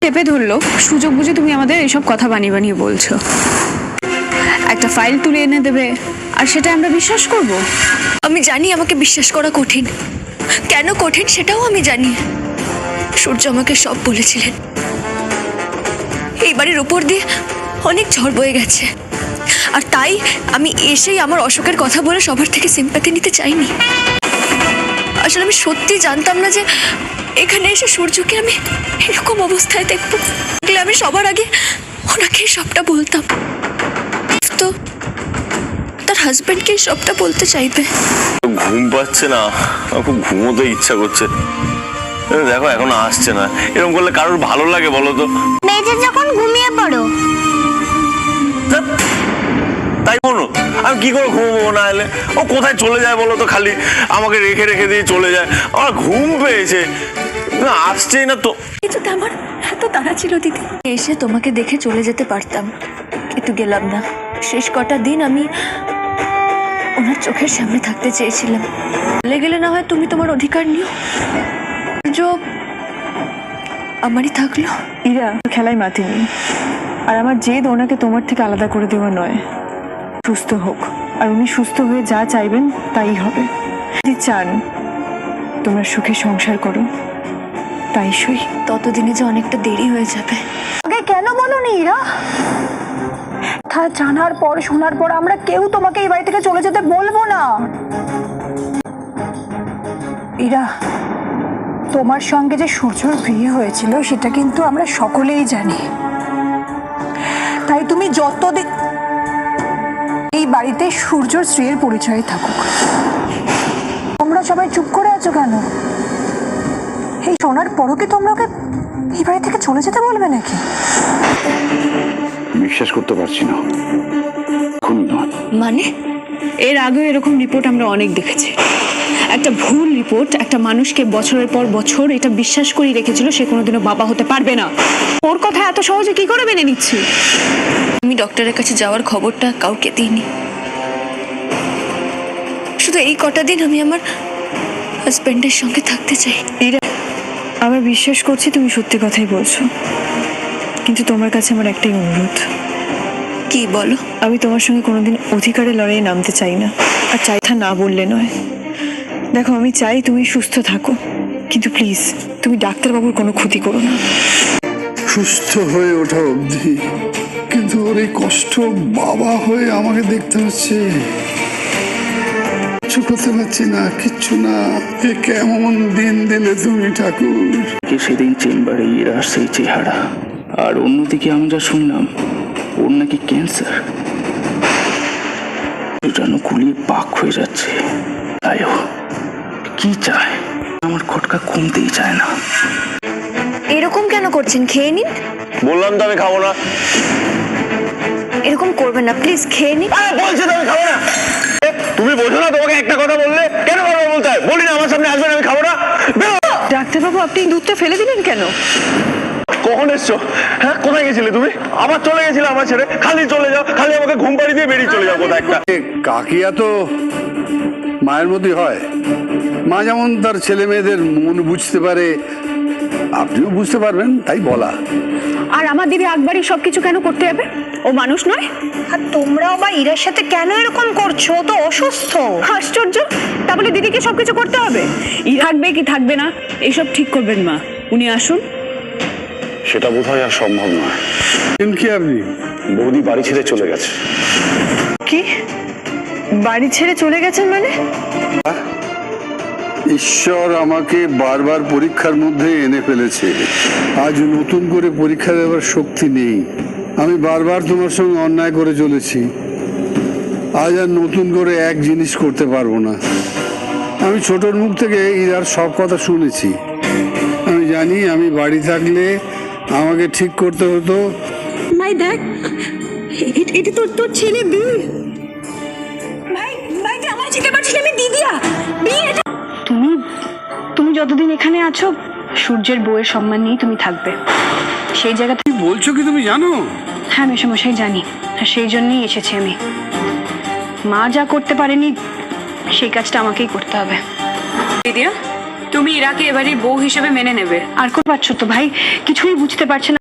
চেপে ধরলো, সুযোগ বুঝে তুমি আমাদের এইসব কথা বানিয়ে বানিয়ে বলছো। একটা ফাইল তুলে এনে দেবে আর সেটা আমরা বিশ্বাস করব? আমি জানি আমাকে বিশ্বাস করা কঠিন, কেন কঠিন সেটাও আমি জানি। সূর্য আমাকে সব বলেছিলেন। এই বাড়ির উপর দিয়ে অনেক ঝড় বয়ে গেছে, আর তাই আমি এসেই আমার অশোকের কথা বলে সবার থেকে সিম্প্যাথি নিতে চাইনি। আসলে আমি সত্যি জানতাম না যে এখানে এসে সূর্যকে আমি এরকম অবস্থায় দেখবো। আমি সবার আগে ওনাকে সবটা বলতাম, তো তার হাজবেন্ডকে সবটা বলতে চাইবে। ঘুম পাচ্ছে না, আমার খুব ঘুমোতে ইচ্ছা করছে। দেখো এখন আসছে না, এরকম করলে কারোর ভালো লাগে বলো তো? বেজে যখন ঘুমিয়ে পড়ো। তাই বলো, আমি কি করে ঘুমবো না এলে? ও কোথায় চলে যায় বলো তো, খালি আমাকে রেখে রেখে দিয়ে চলে যায়। আমার ঘুম পেয়েছে, না আসছেই না তো। কিছুতে আমার এত তাড়া ছিল দিদি, এসে তোমাকে দেখে চলে যেতে পারতাম, কিন্তু গেলাম না। শেষ কটা দিন আমি ওনার চোখের সামনে থাকতে চেয়েছিলাম। চলে গেলে না হয় তুমি তোমার অধিকার নিও, আমারই থাকলো। ইরা খেলায় মাতিনি, আর আমার জেদ ওনাকে তোমার থেকে আলাদা করে দেওয়া নয়। সুস্থ হোক, আর উনি সুস্থ হয়ে যা চাইবেন তাই হবে। যদি চান তোমরা সুখে সংসার করো তাই সই। ততদিনে যে অনেকটা দেরি হয়ে যাবে। আগে কেন বলোনি ইরা? তা জানার পর শোনার পর আমরা কেউ তোমাকে এই বাড়ি থেকে চলে যেতে বলবো না। ইরা, তোমার সঙ্গে যে সূর্যর বিয়ে হয়েছিল সেটা কিন্তু আমরা সকলেই জানি। তাই তুমি যতদিন এই বাড়িতে সূর্যর স্ত্রীর পরিচয় থাকুক। তোমরা সবাই চুপ করে আছো কেন? এই শোনার পরও কি তোমরা ওকে এই বাড়ি থেকে চলে যেতে বলবে নাকি? বিশ্বাস করতে পারছি না। মানে এর আগেও এরকম রিপোর্ট আমরা অনেক দেখেছি। একটা ভুল রিপোর্ট একটা মানুষকে বছরের পর বছর এটা বিশ্বাস করিয়ে রেখেছিল সে কোনোদিনও বাবা হতে পারবে না। ওর কথা এত সহজে কি করে মেনে নিচ্ছি? আমি ডক্টরের কাছে যাওয়ার খবরটা কাউকে দিইনি। শুধু এই কটা দিন আমি আমার হাজবেন্ডের সঙ্গে থাকতে চাই। আমরা বিশ্বাস করছি তুমি সত্যি কথাই বলছো, কিন্তু তোমার কাছে আমার একটাই অনুরোধ। কি বলো? আমি তোমার সঙ্গে কোনোদিন অধিকারের লড়াইয়ে নামতে চাই না, আর চাইথা না বললে নয়। দেখো, আমি চাই তুমি সুস্থ থাকো, কিন্তু প্লিজ তুমি ডাক্তারবাবুর কোনো ক্ষতি করো না। সুস্থ হয়ে ওঠা অবধি, কিন্তু ওর এই কষ্ট বাবা হয়ে আমাকে দেখতে হচ্ছে। কিছু করতে পারছি না, কিচ্ছু না। এ কেমন দিন দিলে তুমি ঠাকুর? সেদিন চেম্বারে ইরার সেই চেহারা, আর অন্যদিকে আমি যা শুনলাম ওর নাকি ক্যান্সার। যেন কুলিয়ে পাক হয়ে যাচ্ছে। তাই ও কি চায়? আমার খটকা কমতেই চায় না। এরকম কেন করছেন? খেয়ে নিন। বললাম তো আমি খাবো না। এরকম করবেন না প্লিজ, খেয়ে নিন। বলছি তো আমি খাবো না। তুমি বোঝো না? তোমাকে একটা কথা বললে কেন বারবার বলতে হয়? বলি না আমার সামনে আসবেন, আমি খাবো না। ডাক্তারবাবু, আপনি দুধটা ফেলে দিলেন কেন? কখন এসছো? হ্যাঁ, কোথায় গেছিলে তুমি? আবার চলে গেছিলে আমার ছেড়ে? খালি চলে যাও, খালি আমাকে ঘুম পাড়ি দিয়ে বেরিয়ে চলে যাও কোথায় একটা। কাকিয়া তো মায়ের মতোই হয়। মা যেমন তার ছেলে মেয়েদের মন বুঝতে পারে, আপনিও বুঝতে পারবেন, তাই বলা। আর আমার দিদি আকবরই সবকিছু কেন করতে যাবে? ও মানুষ নয়? আর তোমরাও বা ইরার সাথে কেন এরকম করছো? ও তো অসুস্থ। আশ্চর্য! তাহলে দিদিকে সবকিছু করতে হবে? ই থাকবে কি থাকবে না এসব ঠিক করবেন মা। উনি আসুন। সেটা বোধহয় আর সম্ভব নয়। কি আপনি? বৌদি বাড়ি ছেড়ে চলে গেছে। কি বাড়ি ছেড়ে চলে গেছেন মানে? ঈশ্বর আমাকে বারবার পরীক্ষার মধ্যে এনে ফেলেছে। আজ নতুন করে পরীক্ষা দেওয়ার শক্তি নেই। আমি বারবার তোমার সঙ্গে অন্যায় করে চলেছি। আজ আর নতুন করে এক জিনিস করতে পারবো না। আমি ছোটর মুখ থেকে ইরার সব কথা শুনেছি। আমি জানি আমি বাড়ি থাকলে আমাকে ঠিক করতে হতো। ভাই দেখ, এটা তোর ছেলে বীর। ভাই ভাই, আমার যেতে পারছি আমি দিদিয়া বীর। তুমি যতদিন এখানে আছো সূর্যের বউয়ের সম্মান নিয়ে তুমি থাকবে। সেই জায়গা থেকে বলছো কি তুমি জানো? হ্যাঁ মেশামশাই, জানি। আর সেই জন্যই এসেছি আমি। মা যা করতে পারেনি সেই কাজটা আমাকেই করতে হবে। দিদিয়া, তুমি ইরাকে এবাড়ির বউ হিসেবে মেনে নেবে। আর কোন পারছো তো ভাই, কিছুই বুঝতে পারছে না।